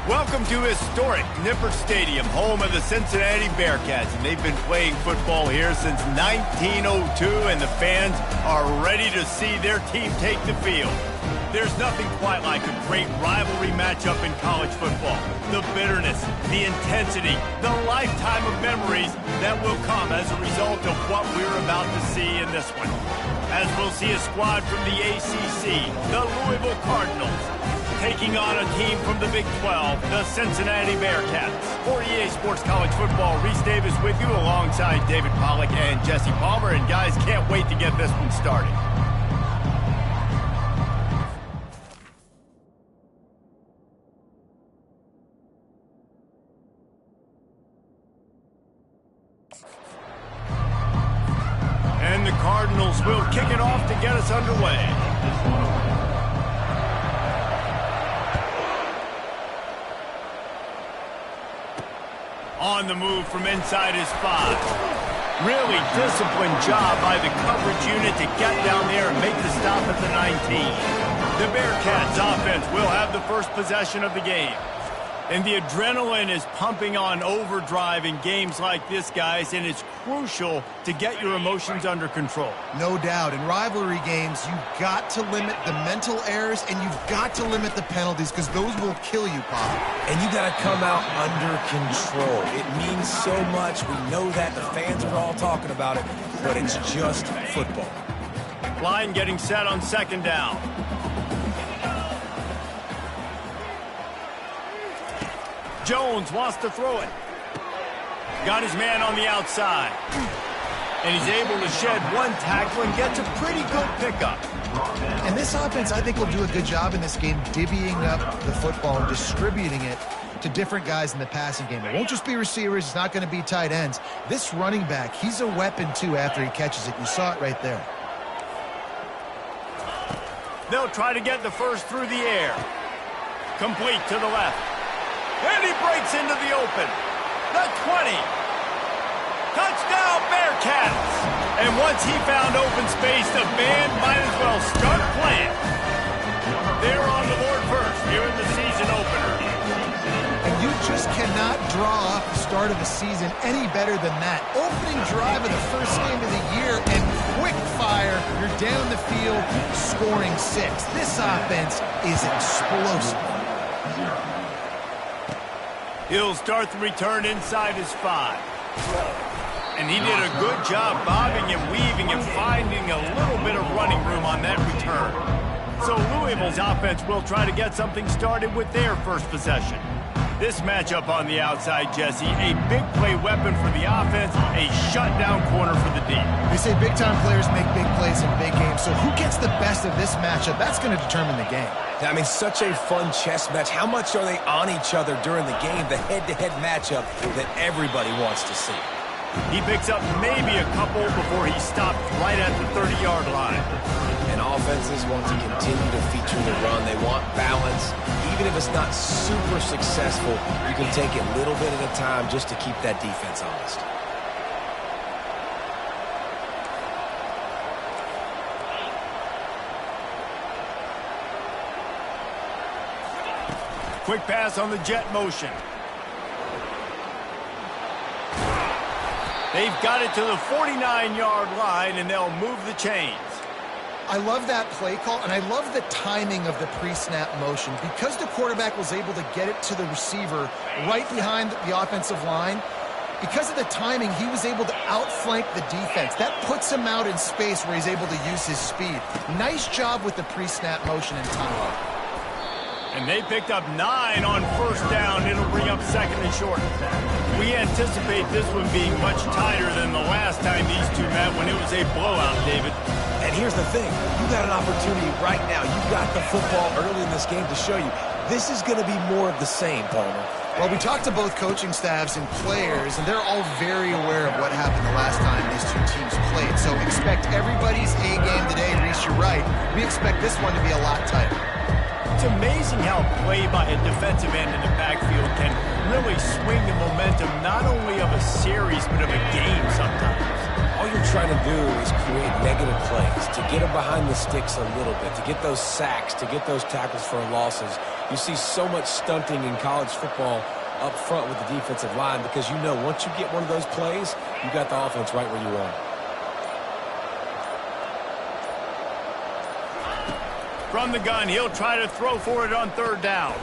Welcome to historic Nippert Stadium, home of the Cincinnati Bearcats, and they've been playing football here since 1902, and the fans are ready to see their team take the field. There's nothing quite like a great rivalry matchup in college football. The bitterness, the intensity, the lifetime of memories that will come as a result of what we're about to see in this one. As we'll see a squad from the ACC, the Louisville Cardinals, taking on a team from the Big 12, the Cincinnati Bearcats. For EA Sports College Football, Reese Davis with you alongside David Pollack and Jesse Palmer. And guys, can't wait to get this one started. And the Cardinals will kick it off to get us underway. On the move from inside his 5. Really disciplined job by the coverage unit to get down there and make the stop at the 19. The Bearcats offense will have the first possession of the game. And the adrenaline is pumping on overdrive in games like this, guys, and it's crucial to get your emotions under control. No doubt. In rivalry games, you've got to limit the mental errors and you've got to limit the penalties because those will kill you, Pop. And you got to come out under control. It means so much. We know that. The fans are all talking about it, but it's just football. Line getting set on second down. Jones wants to throw it. Got his man on the outside. And he's able to shed one tackle and gets a pretty good pickup. And this offense, I think, will do a good job in this game divvying up the football and distributing it to different guys in the passing game. It won't just be receivers. It's not going to be tight ends. This running back, he's a weapon, too, after he catches it. You saw it right there. They'll try to get the first through the air. Complete to the left. And he breaks into the open. The 20. Touchdown, Bearcats. And once he found open space, the band might as well start playing. They're on the board first here in the season opener. And you just cannot draw up the start of the season any better than that. Opening drive of the first game of the year and quick fire. You're down the field scoring 6. This offense is explosive. He'll start the return inside his 5. And he did a good job bobbing and weaving and finding a little bit of running room on that return. So Louisville's offense will try to get something started with their first possession. This matchup on the outside, Jesse, a big play weapon for the offense, a shutdown corner for the D. They say big-time players make big plays in big games, so who gets the best of this matchup? That's going to determine the game. I mean, such a fun chess match. How much are they on each other during the game, the head-to-head matchup that everybody wants to see? He picks up maybe a couple before he stopped right at the 30-yard line. And offenses want to continue to feature the run. They want balance. Even if it's not super successful, you can take it a little bit at a time just to keep that defense honest. Quick pass on the jet motion. They've got it to the 49-yard line, and they'll move the chains. I love that play call, and I love the timing of the pre-snap motion. Because the quarterback was able to get it to the receiver right behind the offensive line, because of the timing, he was able to outflank the defense. That puts him out in space where he's able to use his speed. Nice job with the pre-snap motion and timing. And they picked up 9 on first down. It'll bring up second and short. We anticipate this one being much tighter than the last time these two met when it was a blowout, David. And here's the thing. You got an opportunity right now. You got the football early in this game to show you. This is going to be more of the same, Palmer. Well, we talked to both coaching staffs and players, and they're all very aware of what happened the last time these two teams played. So expect everybody's A game today. Reese, you're right. We expect this one to be a lot tighter. It's amazing how play by a defensive end in the backfield can really swing the momentum not only of a series but of a game sometimes. All you're trying to do is create negative plays, to get them behind the sticks a little bit, to get those sacks, to get those tackles for losses. You see so much stunting in college football up front with the defensive line because you know once you get one of those plays, you got the offense right where you want it. From the gun, he'll try to throw for it on third down.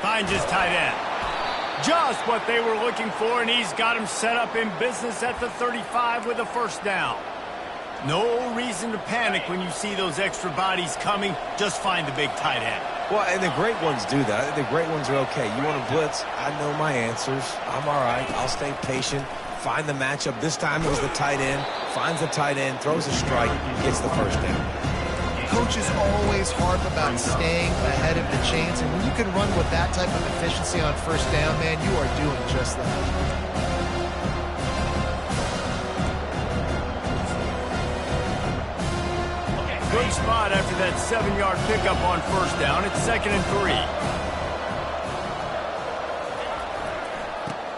Finds his tight end. Just what they were looking for, and he's got him set up in business at the 35 with a first down. No reason to panic when you see those extra bodies coming. Just find the big tight end. Well, and the great ones do that. The great ones are okay. You want to blitz? I know my answers. I'm all right. I'll stay patient. Find the matchup. This time it was the tight end. Finds the tight end, throws a strike, gets the first down. Coaches always harp about staying ahead of the chains, and when you can run with that type of efficiency on first down, man, you are doing just that. Good spot after that 7-yard pickup on first down. It's 2nd and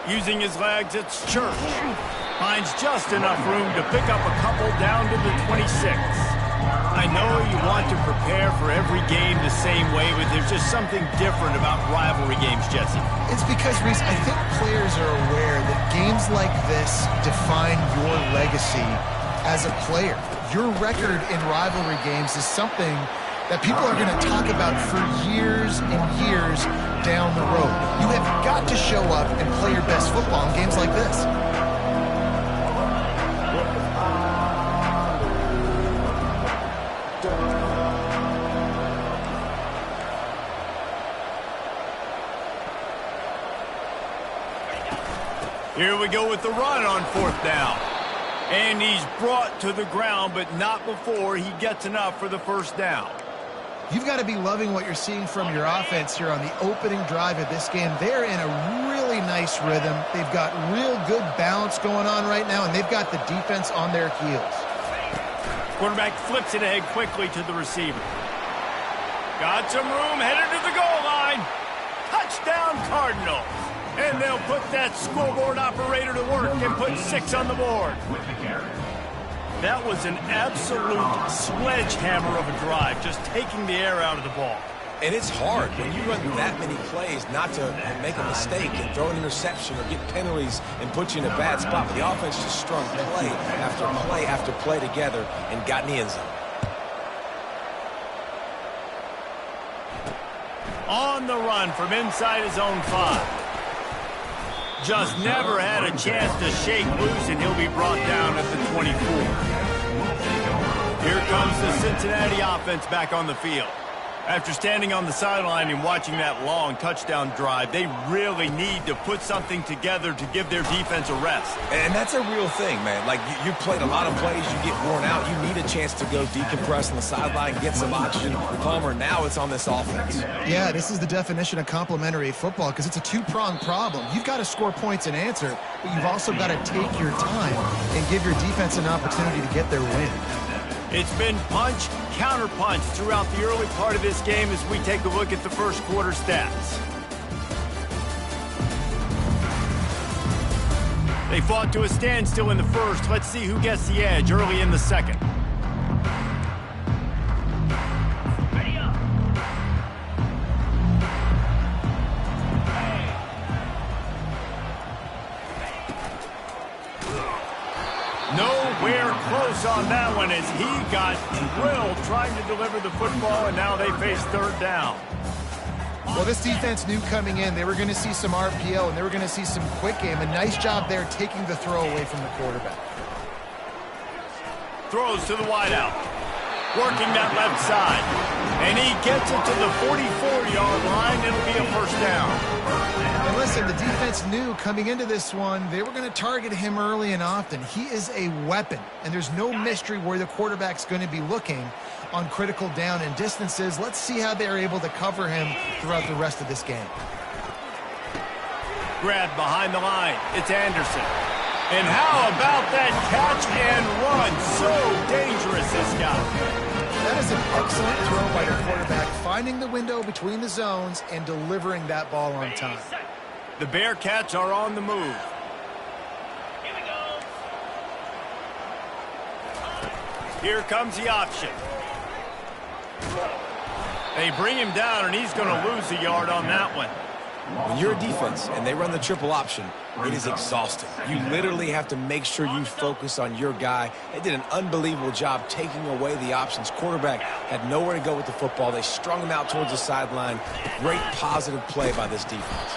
3. Using his legs, it's Church. Finds just enough room to pick up a couple down to the 26. I know you want to prepare for every game the same way, but there's just something different about rivalry games, Jesse. It's because, Reese, I think players are aware that games like this define your legacy as a player. Your record in rivalry games is something that people are going to talk about for years and years down the road. You have got to show up and play your best football in games like this. Here we go with the run on fourth down. And he's brought to the ground, but not before he gets enough for the first down. You've got to be loving what you're seeing from your offense here on the opening drive of this game. They're in a really nice rhythm. They've got real good balance going on right now, and they've got the defense on their heels. Quarterback flips it ahead quickly to the receiver. Got some room, headed to the goal line. Touchdown, Cardinals. And they'll put that scoreboard operator to work and put 6 on the board. That was an absolute sledgehammer of a drive, just taking the air out of the ball. And it's hard when you run that many plays not to make a mistake and throw an interception or get penalties and put you in a bad spot. But the offense just strung play after play after play together and got in the end zone. On the run from inside his own 5. Just never had a chance to shake loose, and he'll be brought down at the 24. Here comes the Cincinnati offense back on the field. After standing on the sideline and watching that long touchdown drive, they really need to put something together to give their defense a rest. And that's a real thing, man. Like, you played a lot of plays, you get worn out, you need a chance to go decompress on the sideline, get some oxygen. Palmer, now it's on this offense. Yeah, this is the definition of complementary football because it's a two-pronged problem. You've got to score points and answer, but you've also got to take your time and give your defense an opportunity to get their win. It's been punch, counter-punch throughout the early part of this game as we take a look at the first quarter stats. They fought to a standstill in the first. Let's see who gets the edge early in the second. Nowhere close on that one as he got drilled trying to deliver the football, and now they face third down. Well, this defense knew coming in they were going to see some RPO and they were going to see some quick game. A nice job there taking the throw away from the quarterback. Throws to the wideout. Working that left side. And he gets it to the 44-yard line. It'll be a first down. And listen, the defense knew coming into this one they were going to target him early and often. He is a weapon, and there's no mystery where the quarterback's going to be looking on critical down and distances. Let's see how they're able to cover him throughout the rest of this game. Grab behind the line. It's Anderson. And how about that catch and run? So dangerous, this guy. That is an excellent throw by the quarterback, finding the window between the zones and delivering that ball on time. The Bearcats are on the move. Here comes the option. They bring him down, and he's going to lose a yard on that one. When you're a defense and they run the triple option, it is exhausting. You literally have to make sure you focus on your guy. They did an unbelievable job taking away the options. Quarterback had nowhere to go with the football. They strung him out towards the sideline. Great positive play by this defense.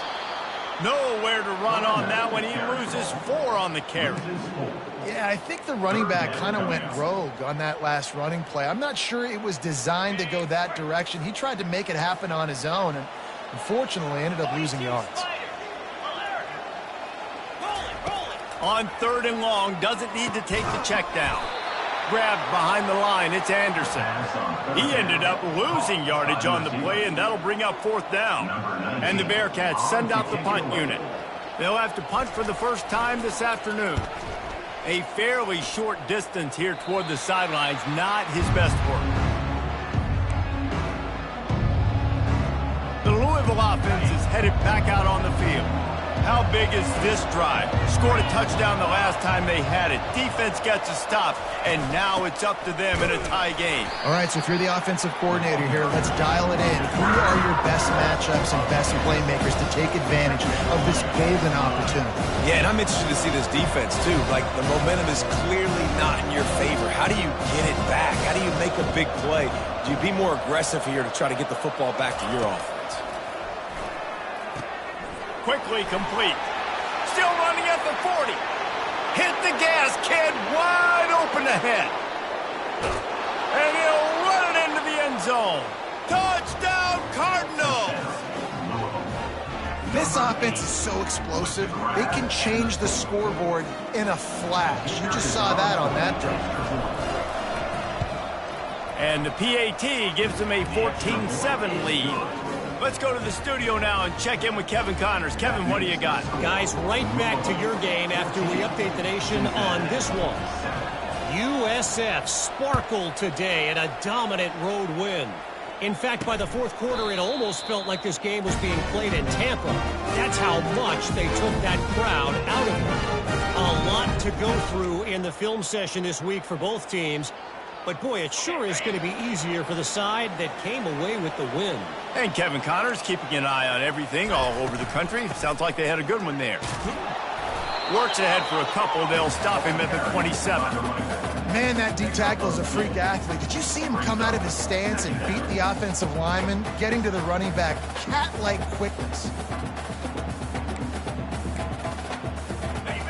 Nowhere to run on that one. He loses 4 on the carry. Yeah, I think the running back kind of went rogue on that last running play. I'm not sure it was designed to go that direction. He tried to make it happen on his own, and unfortunately ended up losing yards. On 3rd and long, doesn't need to take the check down. Grabbed behind the line, it's Anderson. He ended up losing yardage on the play, and that'll bring up 4th down. And the Bearcats send out the punt unit. They'll have to punt for the first time this afternoon. A fairly short distance here toward the sidelines, not his best work. The Louisville offense is headed back out on the field. How big is this drive? Scored a touchdown the last time they had it. Defense gets a stop, and now it's up to them in a tie game. All right, so if you're the offensive coordinator here, let's dial it in. Who are your best matchups and best playmakers to take advantage of this golden opportunity? Yeah, and I'm interested to see this defense, too. Like, the momentum is clearly not in your favor. How do you get it back? How do you make a big play? Do you be more aggressive here to try to get the football back to your offense? Quickly complete. Still running at the 40. Hit the gas, kid. Wide open ahead. And he'll run it into the end zone. Touchdown, Cardinals. This offense is so explosive, they can change the scoreboard in a flash. You just saw that on that drive. And the PAT gives them a 14-7 lead. Let's go to the studio now and check in with Kevin Connors. Kevin, what do you got? Guys, right back to your game after we update the nation on this one. USF sparkled today in a dominant road win. In fact, by the 4th quarter, it almost felt like this game was being played in Tampa. That's how much they took that crowd out of it. A lot to go through in the film session this week for both teams. But, boy, it sure is going to be easier for the side that came away with the win. And Kevin Connors keeping an eye on everything all over the country. Sounds like they had a good one there. Works ahead for a couple. They'll stop him at the 27. Man, that D tackle is a freak athlete. Did you see him come out of his stance and beat the offensive lineman, getting to the running back? Cat-like quickness.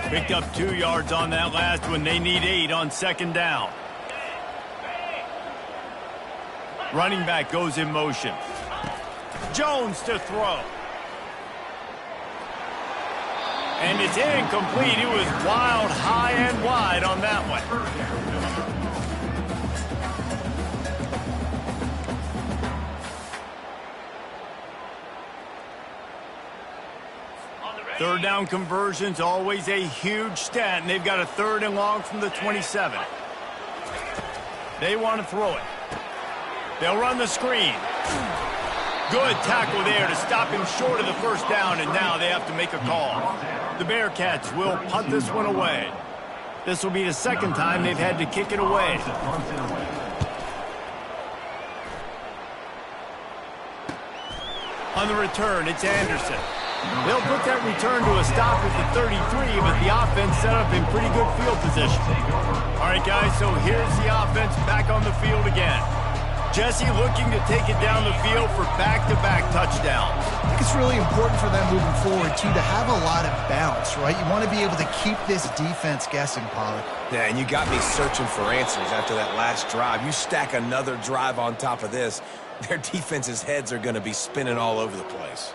Picked up 2 yards on that last one. They need 8 on 2nd down. Running back goes in motion. Jones to throw. And it's incomplete. It was wild, high and wide on that one. Third down conversions, always a huge stat, and they've got a 3rd and long from the 27. They want to throw it. They'll run the screen. Good tackle there to stop him short of the 1st down, and now they have to make a call. The Bearcats will punt this one away. This will be the 2nd time they've had to kick it away. On the return, it's Anderson. They'll put that return to a stop at the 33, but the offense set up in pretty good field position. All right, guys, so here's the offense back on the field again. Jesse looking to take it down the field for back-to-back touchdowns. I think it's really important for them moving forward, too, to have a lot of bounce, right? You want to be able to keep this defense guessing, Pollard. Yeah, and you got me searching for answers after that last drive. You stack another drive on top of this, their defense's heads are going to be spinning all over the place.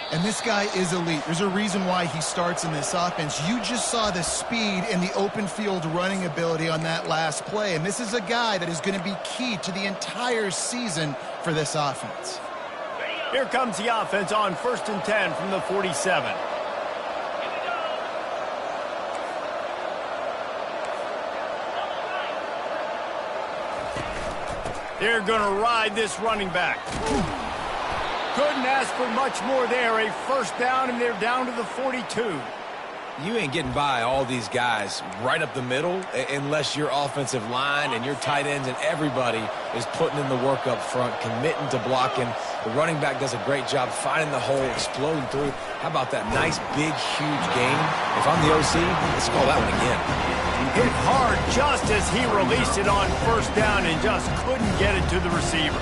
And this guy is elite. There's a reason why he starts in this offense. You just saw the speed and the open field running ability on that last play. And this is a guy that is going to be key to the entire season for this offense. Here comes the offense on 1st and 10 from the 47. They're going to ride this running back. Couldn't ask for much more there. A 1st down, and they're down to the 42. You ain't getting by all these guys right up the middle unless your offensive line and your tight ends and everybody is putting in the work up front, committing to blocking. The running back does a great job finding the hole, exploding through. How about that nice, big, huge gain? If I'm the OC, let's call that one again. Hit hard just as he released it on first down and just couldn't get it to the receiver.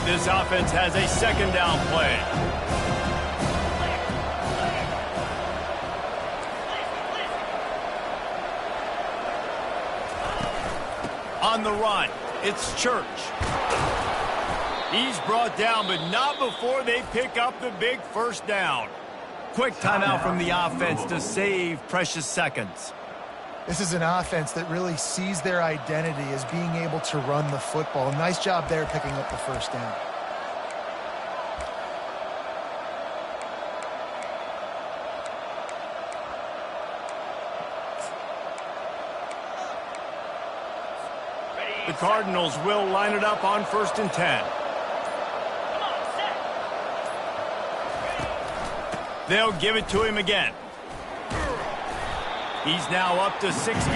This offense has a second down play. On the run, it's Church. He's brought down, but not before they pick up the big first down. Quick timeout from the offense to save precious seconds. This is an offense that really sees their identity as being able to run the football. Nice job there picking up the first down. The Cardinals will line it up on 1st and 10. They'll give it to him again. He's now up to 64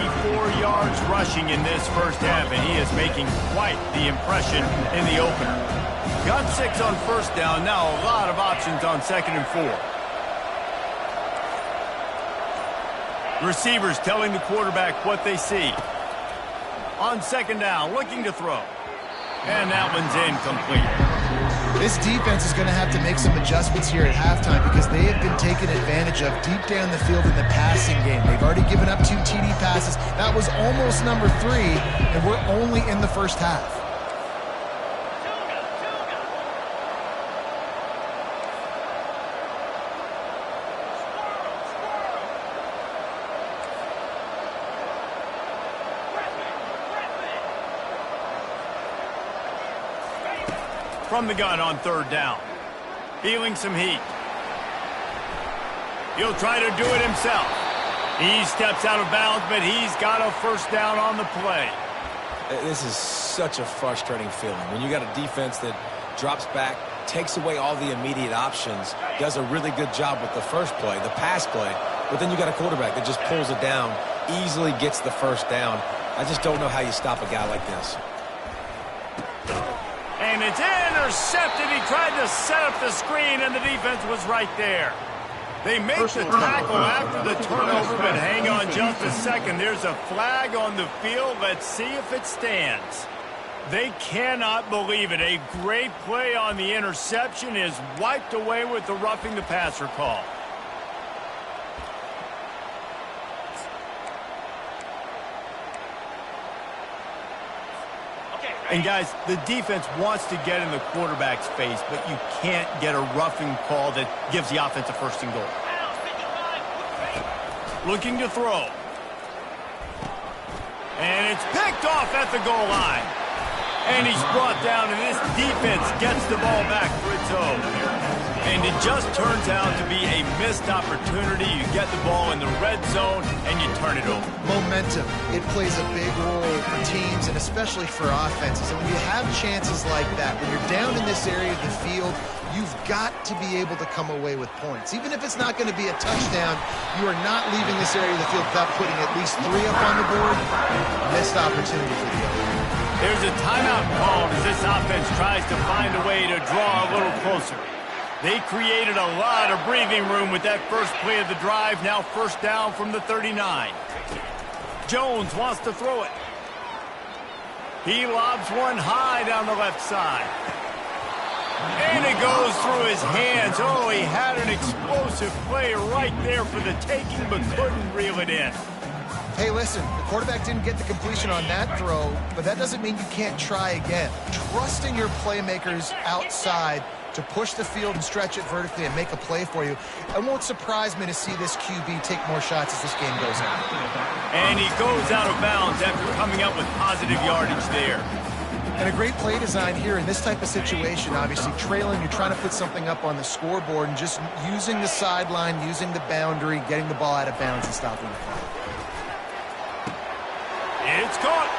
yards rushing in this first half, and he is making quite the impression in the opener. Got 6 on first down, now a lot of options on 2nd and 4. Receivers telling the quarterback what they see. On 2nd down, looking to throw. And that one's incomplete. This defense is going to have to make some adjustments here at halftime because they have been taken advantage of deep down the field in the passing game. They've already given up 2 TD passes. That was almost number 3, and we're only in the first half. From the gun on 3rd down. Feeling some heat. He'll try to do it himself. He steps out of bounds, but he's got a first down on the play. This is such a frustrating feeling. When you got a defense that drops back, takes away all the immediate options, does a really good job with the first play, the pass play, but then you got a quarterback that just pulls it down, easily gets the first down. I just don't know how you stop a guy like this. And it's intercepted. He tried to set up the screen, and the defense was right there. They make the tackle after the turnover, but hang on just a second. There's a flag on the field. Let's see if it stands. They cannot believe it. A great play on the interception is wiped away with the roughing the passer call. And, guys, the defense wants to get in the quarterback's face, but you can't get a roughing call that gives the offense a 1st and goal. Looking to throw. And it's picked off at the goal line. And he's brought down, and this defense gets the ball back for its own. And it just turns out to be a missed opportunity. You get the ball in the red zone, and you turn it over. Momentum. It plays a big role for teams and especially for offenses. And when you have chances like that, when you're down in this area of the field, you've got to be able to come away with points. Even if it's not going to be a touchdown, you are not leaving this area of the field without putting at least 3 up on the board. Missed opportunity for the other. There's a timeout called as this offense tries to find a way to draw a little closer. They created a lot of breathing room with that first play of the drive. Now 1st down from the 39. Jones wants to throw it. He lobs one high down the left side. And it goes through his hands. Oh, he had an explosive play right there for the taking, but couldn't reel it in. Hey, listen, the quarterback didn't get the completion on that throw, but that doesn't mean you can't try again. Trust in your playmakers outside to push the field and stretch it vertically and make a play for you. It won't surprise me to see this QB take more shots as this game goes on. And he goes out of bounds after coming up with positive yardage there. And a great play design here in this type of situation. Obviously, trailing, you're trying to put something up on the scoreboard and just using the sideline, using the boundary, getting the ball out of bounds and stopping the play. It's caught.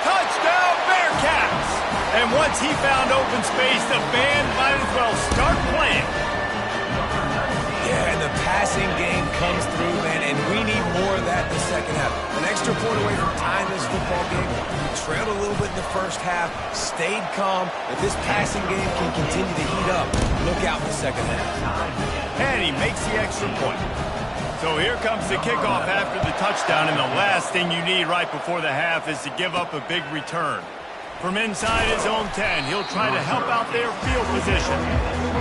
Touchdown, Bearcats! And once he found open space, the band might as well start playing. Yeah, and the passing game comes through, man, and we need more of that in the second half. An extra point away from tying this football game. We trailed a little bit in the first half, stayed calm. If this passing game can continue to heat up, look out in the second half. And he makes the extra point. So here comes the kickoff after the touchdown, and the last thing you need right before the half is to give up a big return. From inside his own 10, he'll try to help out their field position.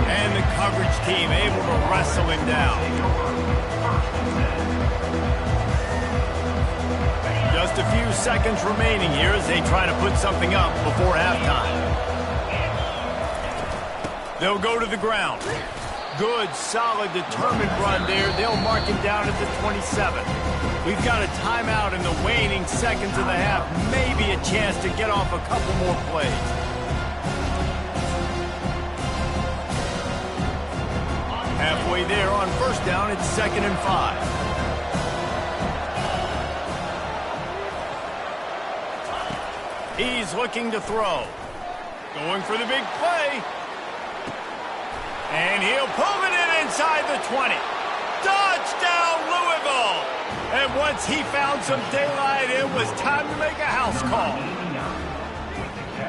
And the coverage team able to wrestle him down. Just a few seconds remaining here as they try to put something up before halftime. They'll go to the ground. Good, solid, determined run there. They'll mark him down at the 27. We've got a timeout in the waning seconds of the half. Maybe a chance to get off a couple more plays. Halfway there on first down, it's 2nd and 5. He's looking to throw. Going for the big play. And he'll pull it in inside the 20. Touchdown, Louisville! And once he found some daylight, it was time to make a house call.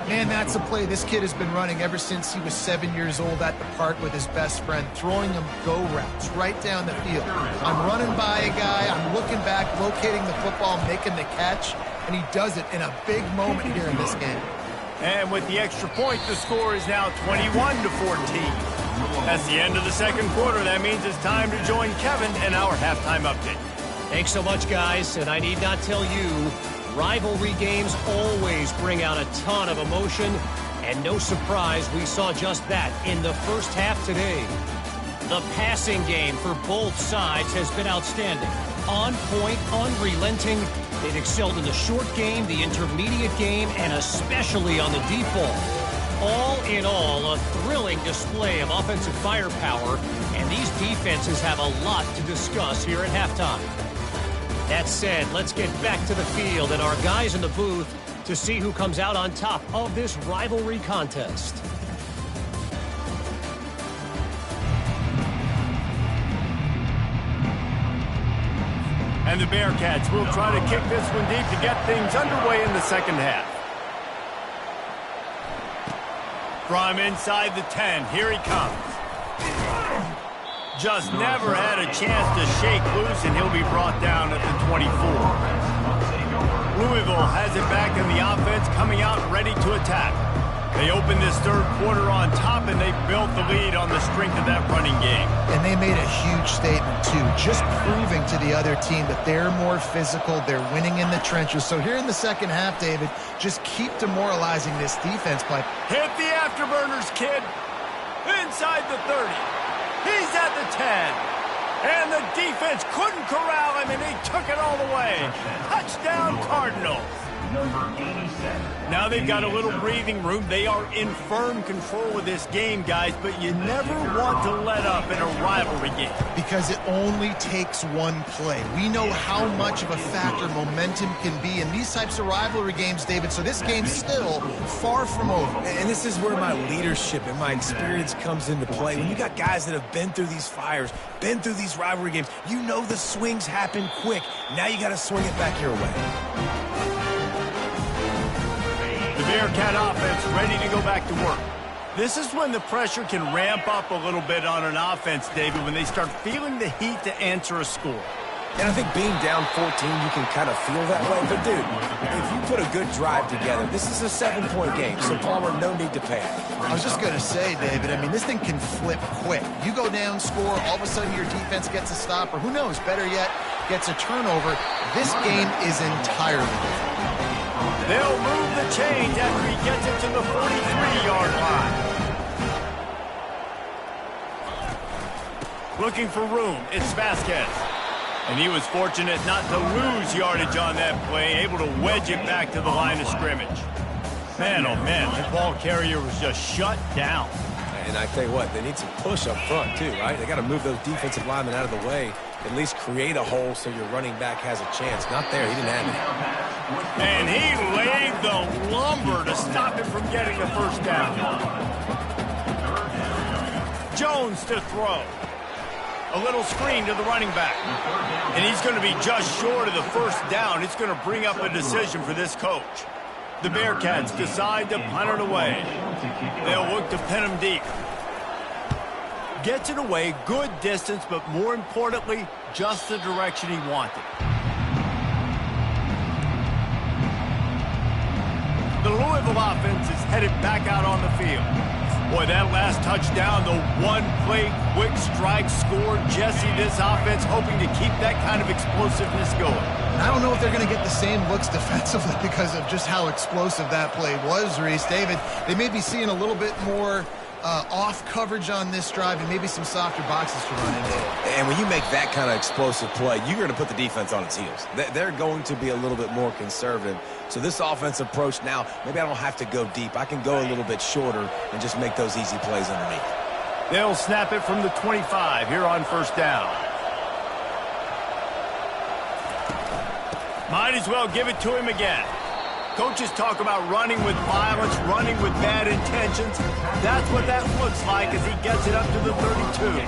Man, that's a play this kid has been running ever since he was 7 years old at the park with his best friend, throwing him go routes right down the field. I'm running by a guy, I'm looking back, locating the football, making the catch, and he does it in a big moment here in this game. And with the extra point, the score is now 21-14. That's the end of the second quarter. That means it's time to join Kevin in our halftime update. Thanks so much, guys. And I need not tell you, rivalry games always bring out a ton of emotion. And no surprise, we saw just that in the first half today. The passing game for both sides has been outstanding. On point, unrelenting. They've excelled in the short game, the intermediate game, and especially on the deep ball. All in all, a thrilling display of offensive firepower, and these defenses have a lot to discuss here at halftime. That said, let's get back to the field and our guys in the booth to see who comes out on top of this rivalry contest. And the Bearcats will try to kick this one deep to get things underway in the second half. From inside the 10, here he comes. Just never had a chance to shake loose, and he'll be brought down at the 24. Louisville has it back in the offense, coming out ready to attack. They opened this third quarter on top, and they built the lead on the strength of that running game. And they made a huge statement, too, just proving to the other team that they're more physical, they're winning in the trenches. So here in the second half, David, just keep demoralizing this defense by... Hit the afterburners, kid. Inside the 30. He's at the 10. And the defense couldn't corral him, and he took it all the way. Touchdown, Cardinals. Now they've got a little breathing room. They are in firm control of this game, guys, but you never want to let up in a rivalry game. Because it only takes one play. We know how much of a factor momentum can be in these types of rivalry games, David, so this game's still far from over. And this is where my leadership and my experience comes into play. When you got guys that have been through these fires, been through these rivalry games, you know the swings happen quick. Now you got to swing it back your way. The Bearcat offense ready to go back to work. This is when the pressure can ramp up a little bit on an offense, David, when they start feeling the heat to answer a score. And I think being down 14, you can kind of feel that way. But, dude, if you put a good drive together, this is a 7-point game, so, Palmer, no need to panic. I was just going to say, David, I mean, this thing can flip quick. You go down, score, all of a sudden your defense gets a stop, or who knows, better yet, gets a turnover. This game is entirely different. They'll move the chains after he gets it to the 43-yard line. Looking for room, it's Vasquez. And he was fortunate not to lose yardage on that play, able to wedge it back to the line of scrimmage. Man, oh man, the ball carrier was just shut down. And I tell you what, they need some push up front too, right? They got to move those defensive linemen out of the way At least create a hole so your running back has a chance. Not there. He didn't have it. And he laid the lumber to stop him from getting the first down. Jones to throw. A little screen to the running back. And he's going to be just short of the first down. It's going to bring up a decision for this coach. The Bearcats decide to punt it away. They'll look to pin him deep. Gets it away, good distance, but more importantly, just the direction he wanted. The Louisville offense is headed back out on the field. Boy, that last touchdown, the one-play quick strike score. Jesse, this offense hoping to keep that kind of explosiveness going. I don't know if they're going to get the same looks defensively because of just how explosive that play was, Reese. David, they may be seeing a little bit more off coverage on this drive and maybe some softer boxes to run into. And when you make that kind of explosive play, you're going to put the defense on its heels. They're going to be a little bit more conservative. So this offensive approach now, maybe I don't have to go deep. I can go a little bit shorter and just make those easy plays underneath. They'll snap it from the 25 here on first down. Might as well give it to him again. Coaches talk about running with violence, running with bad intentions. That's what that looks like as he gets it up to the 32.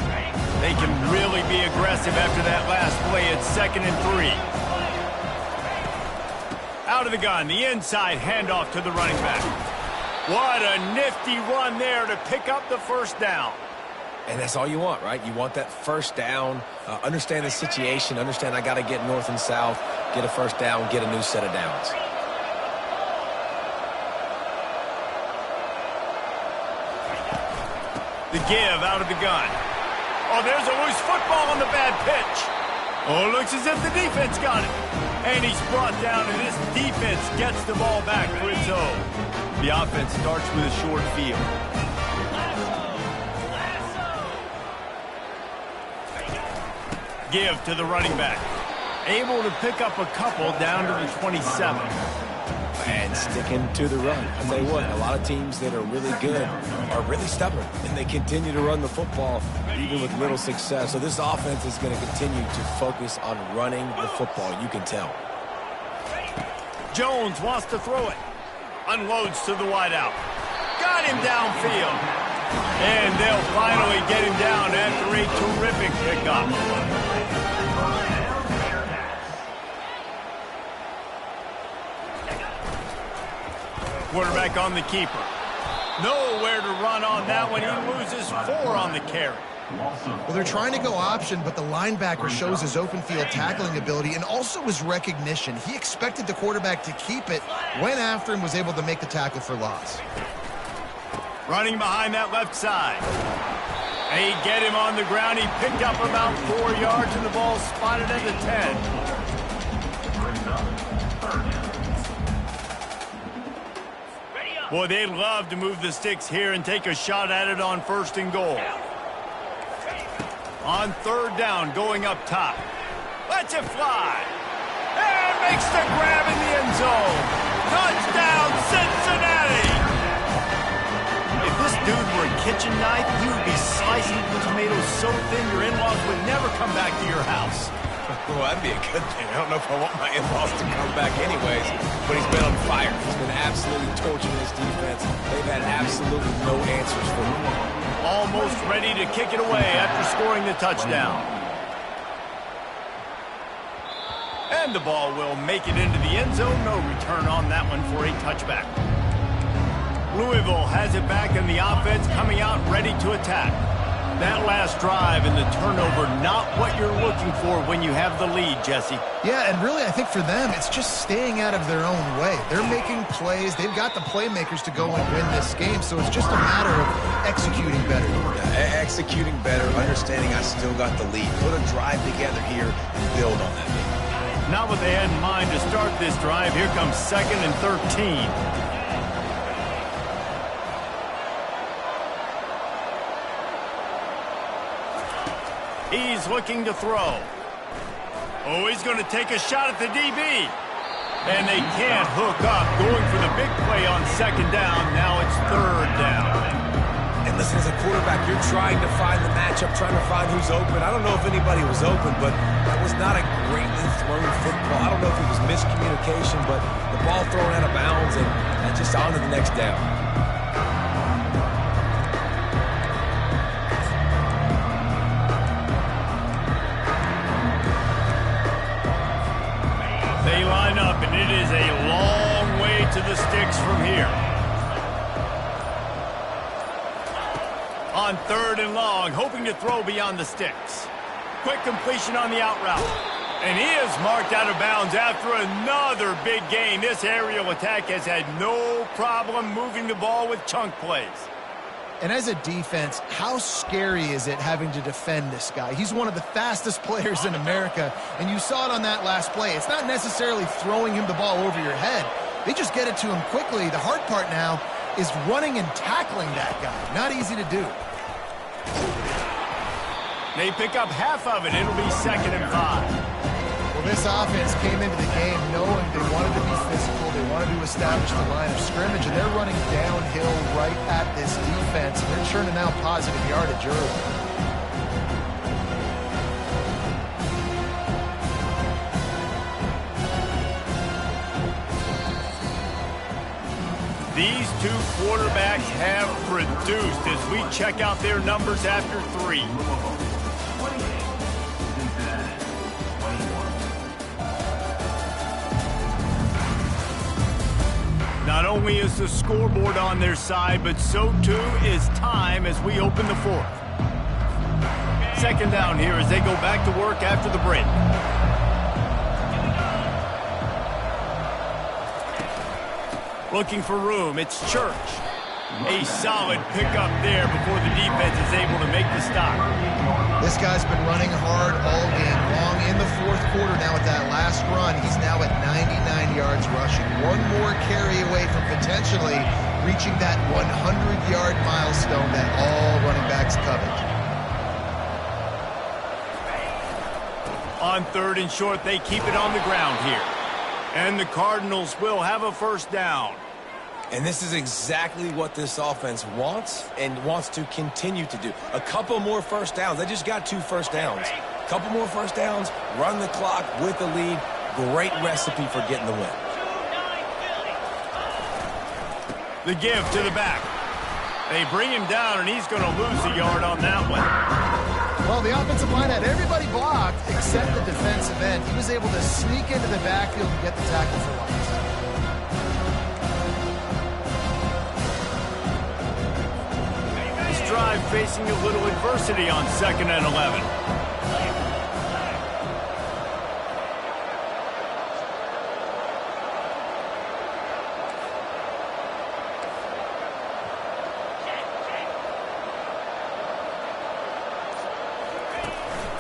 They can really be aggressive after that last play. It's 2nd and 3. Out of the gun, the inside handoff to the running back. What a nifty run there to pick up the first down. And that's all you want, right? You want that first down, understand the situation, understand I got to get north and south, get a first down, get a new set of downs. The give out of the gun. Oh, there's a loose football on the bad pitch. Oh, it looks as if the defense got it. And he's brought down, and this defense gets the ball back for its own. The offense starts with a short field. Give to the running back. Able to pick up a couple down to the 27. And sticking to the run. I'll tell you what, a lot of teams that are really good are really stubborn, and they continue to run the football even with little success. So this offense is going to continue to focus on running the football. You can tell. Jones wants to throw it. Unloads to the wideout. Got him downfield. And they'll finally get him down after a terrific pickup. Quarterback on the keeper. Nowhere to run on that one. He loses 4 on the carry. Well, they're trying to go option, but the linebacker shows his open field tackling ability and also his recognition. He expected the quarterback to keep it, went after him, was able to make the tackle for loss. Running behind that left side. They get him on the ground. He picked up about 4 yards, and the ball spotted at the 10. Boy, they'd love to move the sticks here and take a shot at it on 1st and goal. On 3rd down, going up top. Lets it fly. And makes the grab in the end zone. Touchdown, Cincinnati! If this dude were a kitchen knife, he would be slicing the tomatoes so thin your in-laws would never come back to your house. Well, that'd be a good thing. I don't know if I want my in-laws to come back anyways, but he's been on fire. He's been absolutely torching this defense. They've had absolutely no answers for him. Almost ready to kick it away after scoring the touchdown. And the ball will make it into the end zone. No return on that one for a touchback. Louisville has it back in the offense, coming out ready to attack. That last drive and the turnover, not what you're looking for when you have the lead, Jesse. Yeah, and really, I think for them, it's just staying out of their own way. They're making plays. They've got the playmakers to go and win this game, so it's just a matter of executing better. Yeah, executing better, understanding I still got the lead. Put a drive together here and build on that lead. Not what they had in mind to start this drive. Here comes 2nd and 13. He's looking to throw. Oh, he's going to take a shot at the DB. And they can't hook up. Going for the big play on 2nd down. Now it's 3rd down. And Listen, as a quarterback, you're trying to find the matchup, trying to find who's open. I don't know if anybody was open, but that was not a greatly thrown football. I don't know if it was miscommunication, but the ball thrown out of bounds, and just on to the next down. They line up, and it is a long way to the sticks from here. On 3rd and long, hoping to throw beyond the sticks. Quick completion on the out route. And he is marked out of bounds after another big gain. This aerial attack has had no problem moving the ball with chunk plays. And as a defense, how scary is it having to defend this guy? He's one of the fastest players in America, and you saw it on that last play. It's not necessarily throwing him the ball over your head. They just get it to him quickly. The hard part now is running and tackling that guy. Not easy to do. They pick up half of it. It'll be 2nd and 5. Well, this offense came into the game knowing they wanted to be physical. They wanted to establish the line of scrimmage, and they're running downhill right at this defense. And they're churning out positive yardage early. These two quarterbacks have produced as we check out their numbers after 3. Not only is the scoreboard on their side, but so too is time as we open the 4th. 2nd down here as they go back to work after the break. Looking for room, it's Church. A solid pickup there before the defense is able to make the stop. This guy's been running hard all game long in the 4th quarter. Now with that last run, he's now at 99 yards rushing. One more carry away from potentially reaching that 100-yard milestone that all running backs covet. On 3rd and short, they keep it on the ground here. And the Cardinals will have a 1st down. And this is exactly what this offense wants and wants to continue to do. A couple more 1st downs. They just got 2 1st downs. A couple more 1st downs, run the clock with the lead. Great recipe for getting the win. The give to the back. They bring him down, and he's going to lose a yard on that one. Well, the offensive line had everybody blocked except the defensive end. He was able to sneak into the backfield and get the tackle for loss. Drive facing a little adversity on 2nd and 11.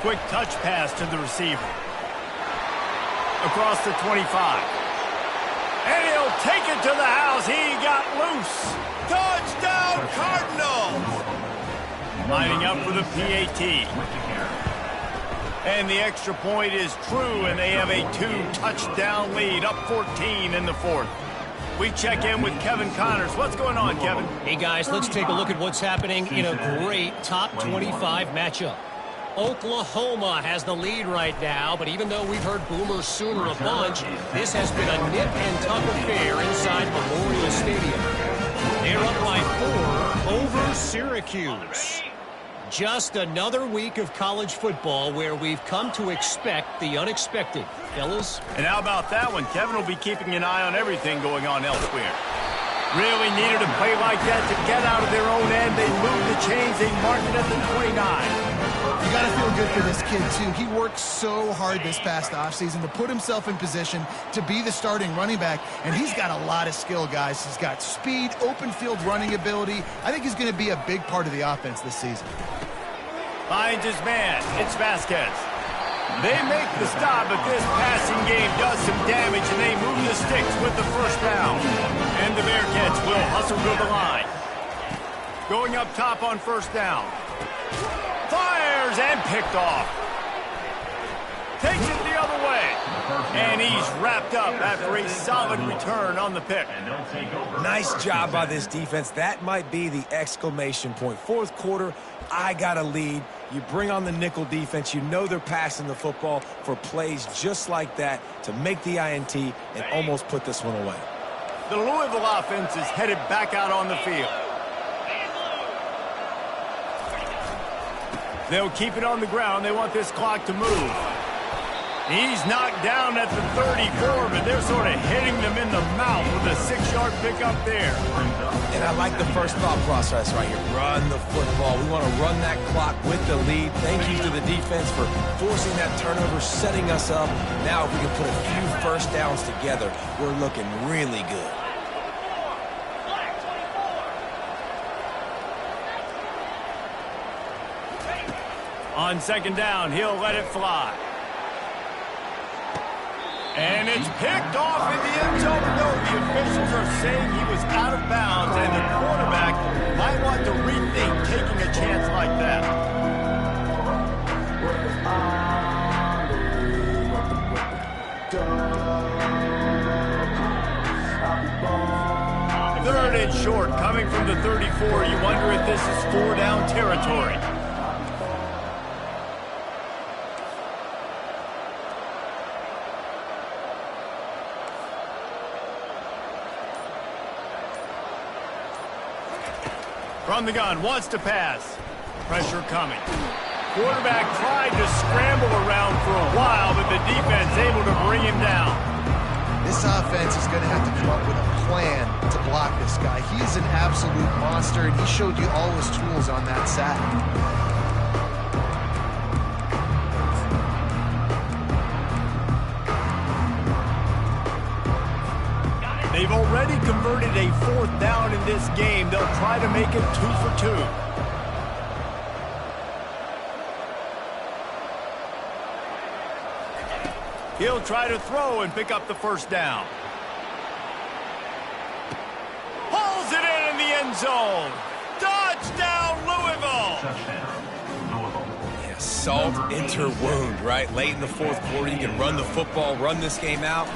Quick touch pass to the receiver. Across the 25. And he'll take it to the house. He got loose. Touchdown, Cardinals! Lining up for the PAT. And the extra point is true, and they have a 2-touchdown lead, up 14 in the 4th. We check in with Kevin Connors. What's going on, Kevin? Hey, guys, let's take a look at what's happening in a great top 25 matchup. Oklahoma has the lead right now, but even though we've heard Boomer Sooner a bunch, this has been a nip-and-tuck affair inside Memorial Stadium. They're up by 4 over Syracuse. Just another week of college football where we've come to expect the unexpected. Fellas? And how about that one? Kevin will be keeping an eye on everything going on elsewhere. Really needed a play like that to get out of their own end. They moved the chains. They marked it at the 29. You got to feel good for this kid, too. He worked so hard this past offseason to put himself in position to be the starting running back, and he's got a lot of skill, guys. He's got speed, open field running ability. I think he's going to be a big part of the offense this season. Finds his man. It's Vasquez. They make the stop, but this passing game does some damage, and they move the sticks with the 1st down. And the Bearcats will hustle to the line. Going up top on 1st down. Fires and picked off. Takes it the other way. And he's wrapped up after a solid return on the pick. Nice job by this defense. That might be the exclamation point. Fourth quarter, I got a lead. You bring on the nickel defense. You know they're passing the football for plays just like that to make the INT and almost put this one away. The Louisville offense is headed back out on the field. They'll keep it on the ground. They want this clock to move. He's knocked down at the 34, but they're sort of hitting them in the mouth with a 6-yard pickup there. And I like the first thought process right here. Run the football. We want to run that clock with the lead. Thank you to the defense for forcing that turnover, setting us up. Now if we can put a few first downs together, we're looking really good. On second down, he'll let it fly. And it's picked off in the end zone. No, the officials are saying he was out of bounds, and the quarterback might want to rethink taking a chance like that. Third and short, coming from the 34. You wonder if this is 4-down territory. From the gun, wants to pass. Pressure coming. Quarterback tried to scramble around for a while, but the defense able to bring him down. This offense is going to have to come up with a plan to block this guy. He is an absolute monster, and he showed you all his tools on that sack. They've already converted a 4th down in this game. They'll try to make it 2 for 2. He'll try to throw and pick up the first down. Pulls it in the end zone. Touchdown, Louisville! Yeah, salt enter wound, right? Late in the fourth quarter, you can run the football, run this game out.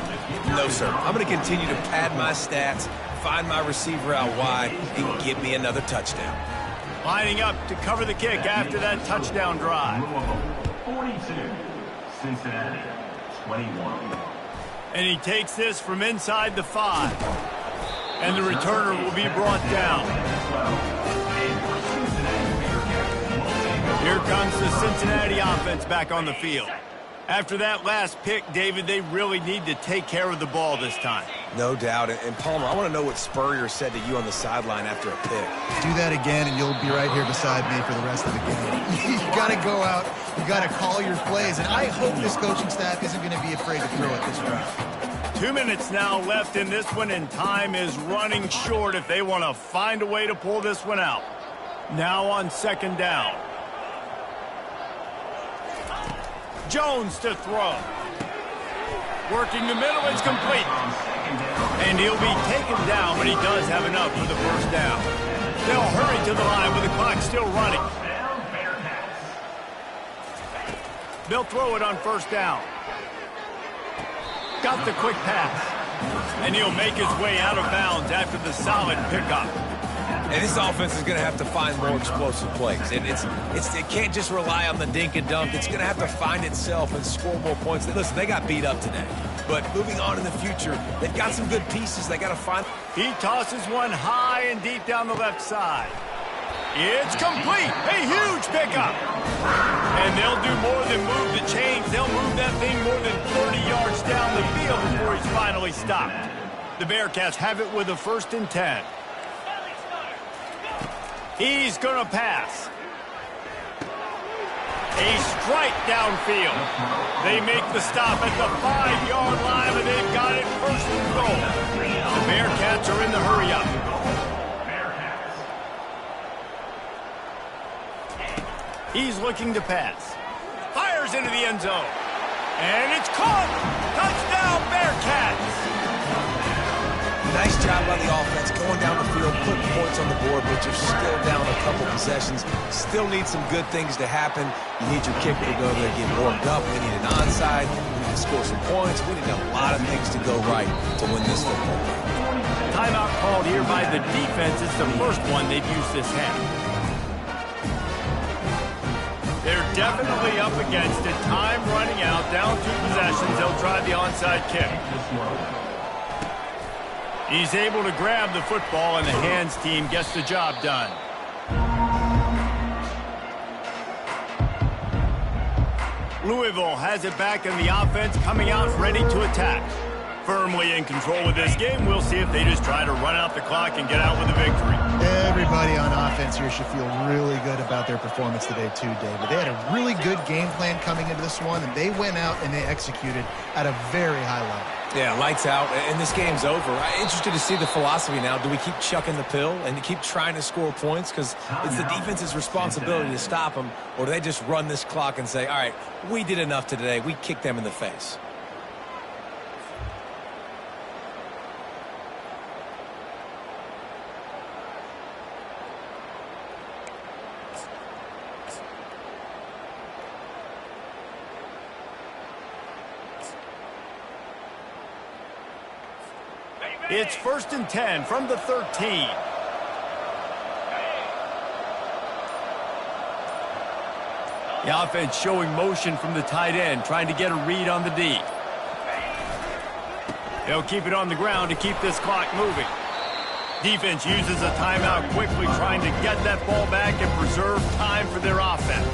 No, sir. I'm going to continue to pad my stats, find my receiver out wide, and give me another touchdown. Lining up to cover the kick after that touchdown drive. 42, Cincinnati, 21. And he takes this from inside the 5. And the returner will be brought down. Here comes the Cincinnati offense back on the field. After that last pick, David, they really need to take care of the ball this time. No doubt. And Palmer, I want to know what Spurrier said to you on the sideline after a pick. Do that again, and you'll be right here beside me for the rest of the game. You got to go out. You got to call your plays. And I hope this coaching staff isn't going to be afraid to throw it this round. 2 minutes now left in this one, and time is running short if they want to find a way to pull this one out. Now on second down. Jones to throw. Working the middle, it's complete. And he'll be taken down, but he does have enough for the first down. They'll hurry to the line with the clock still running. They'll throw it on first down. Got the quick pass. And he'll make his way out of bounds after the solid pickup. And this offense is going to have to find more explosive plays. It can't just rely on the dink and dunk. It's going to have to find itself and score more points. Listen, they got beat up today. But moving on in the future, they've got some good pieces. They got to find. He tosses one high and deep down the left side. It's complete. A huge pickup. And they'll do more than move the chains. They'll move that thing more than 30 yards down the field before he's finally stopped. The Bearcats have it with a 1st and 10. He's going to pass. A strike downfield. They make the stop at the 5-yard line, and they've got it 1st and goal. The Bearcats are in the hurry-up. He's looking to pass. Fires into the end zone. And it's caught. Touchdown, Bearcats. Nice job by the offense going down the field, putting points on the board, but you're still down a couple possessions. Still need some good things to happen. You need your kicker to go there and get warmed up. We need an onside. We need to score some points. We need a lot of things to go right to win this football game. Timeout called here by the defense. It's the first one they've used this half. They're definitely up against it. Time running out, down 2 possessions. They'll try the onside kick. He's able to grab the football, and the hands team gets the job done. Louisville has it back in the offense, coming out ready to attack. Firmly in control of this game. We'll see if they just try to run out the clock and get out with a victory. Everybody on offense here should feel really good about their performance today too, David. They had a really good game plan coming into this one, and they went out and they executed at a very high level. Yeah, lights out, and this game's over. I'm interested to see the philosophy now. Do we keep chucking the pill and keep trying to score points because it's the defense's responsibility to stop them, or do they just run this clock and say, all right, we did enough today. We kicked them in the face. It's 1st and 10 from the 13. The offense showing motion from the tight end, trying to get a read on the D. They'll keep it on the ground to keep this clock moving. Defense uses a timeout quickly, trying to get that ball back and preserve time for their offense.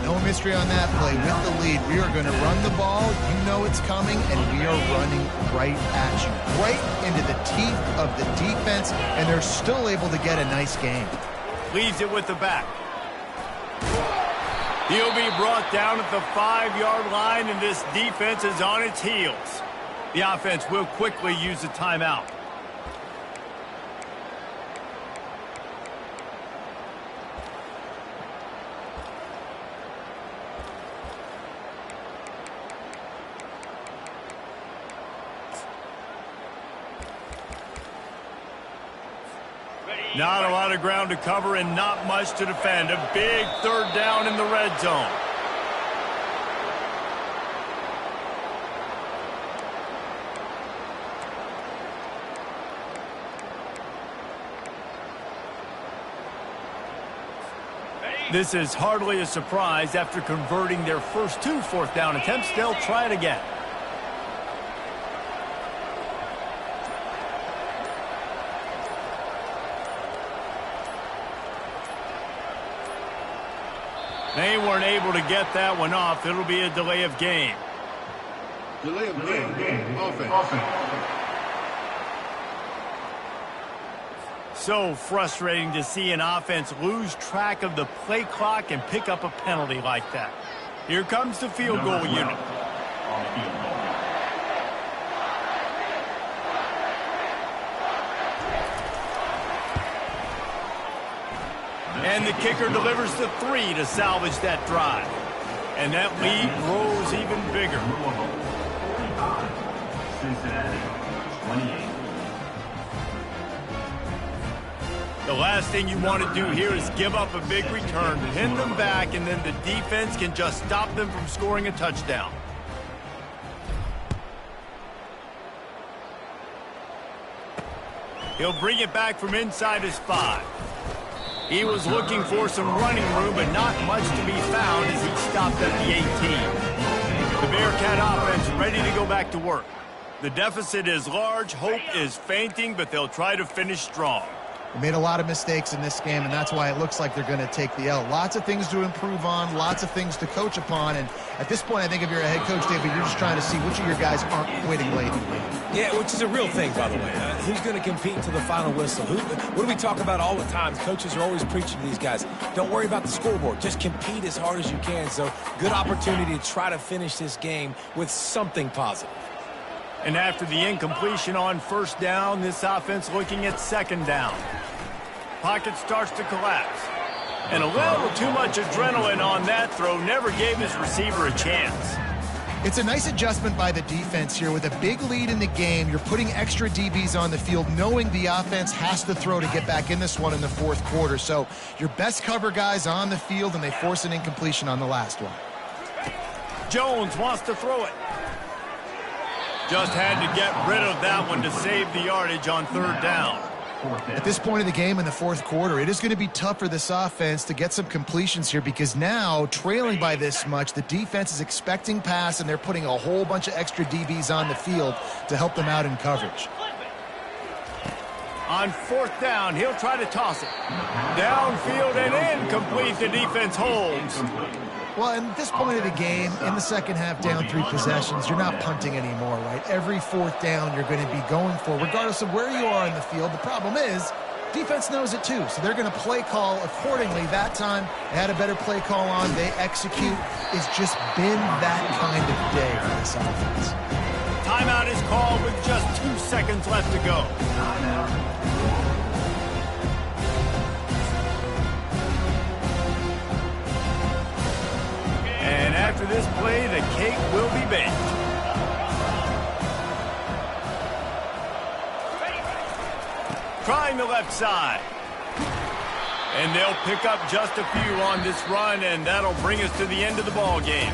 No mystery on that play. With the lead, we are going to run the ball. You know it's coming, and we are running right at you. Right into the teeth of the defense, and they're still able to get a nice game. Leaves it with the back. He'll be brought down at the 5-yard line, and this defense is on its heels. The offense will quickly use a timeout. Not a lot of ground to cover and not much to defend. A big 3rd down in the red zone. This is hardly a surprise. After converting their first 2 4th down attempts, they'll try it again. They weren't able to get that one off. It'll be a delay of game. Delay of game. Offense. So frustrating to see an offense lose track of the play clock and pick up a penalty like that. Here comes the field goal unit. And the kicker delivers the 3 to salvage that drive. And that lead grows even bigger. Cincinnati, 28. The last thing you want to do here is give up a big return, pin them back, and then the defense can just stop them from scoring a touchdown. He'll bring it back from inside his 5. He was looking for some running room, but not much to be found as he stopped at the 18. The Bearcat offense ready to go back to work. The deficit is large, hope is fainting, but they'll try to finish strong. They made a lot of mistakes in this game, and that's why it looks like they're going to take the L. Lots of things to improve on, lots of things to coach upon, and at this point, I think if you're a head coach, David, you're just trying to see which of your guys aren't quitting late in the game. Yeah, which is a real thing, by the way. Who's going to compete to the final whistle? What do we talk about all the time? Coaches are always preaching to these guys. Don't worry about the scoreboard. Just compete as hard as you can. So, good opportunity to try to finish this game with something positive. And after the incompletion on 1st down, this offense looking at 2nd down. Pocket starts to collapse. And a little too much adrenaline on that throw never gave his receiver a chance. It's a nice adjustment by the defense here. With a big lead in the game, you're putting extra DBs on the field, knowing the offense has to throw to get back in this one in the fourth quarter. So your best cover guys on the field, and they force an incompletion on the last one. Jones wants to throw it. Just had to get rid of that one to save the yardage on third down. At this point in the game in the fourth quarter, it is going to be tough for this offense to get some completions here, because now, trailing by this much, the defense is expecting pass, and they're putting a whole bunch of extra DBs on the field to help them out in coverage. On fourth down, he'll try to toss it. Downfield and incomplete. The defense holds. Well, at this point of the game, in the second half, down 3 possessions, you're not punting anymore, right? Every fourth down you're going to be going for, regardless of where you are in the field. The problem is, defense knows it too, so they're going to play call accordingly. That time, they had a better play call on. They execute. It's just been that kind of day for this offense. Timeout is called with just 2 seconds left to go. And after this play, the cake will be baked. Trying the left side. And they'll pick up just a few on this run, and that'll bring us to the end of the ball game.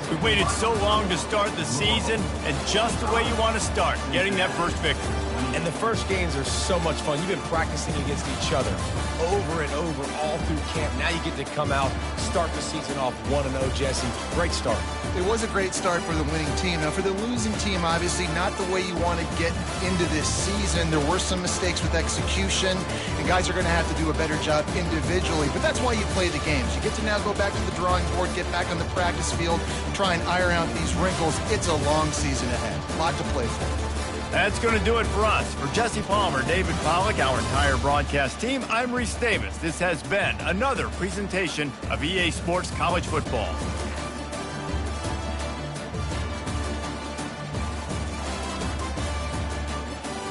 We waited so long to start the season, and just the way you want to start, getting that first victory. And the first games are so much fun. You've been practicing against each other over and over all through camp. Now you get to come out, start the season off 1-0, Jesse. Great start. It was a great start for the winning team. Now, for the losing team, obviously not the way you want to get into this season. There were some mistakes with execution, and guys are going to have to do a better job individually. But that's why you play the games. You get to now go back to the drawing board, get back on the practice field, try and iron out these wrinkles. It's a long season ahead. A lot to play for. That's going to do it for us. For Jesse Palmer, David Pollack, our entire broadcast team, I'm Reese Davis. This has been another presentation of EA Sports College Football.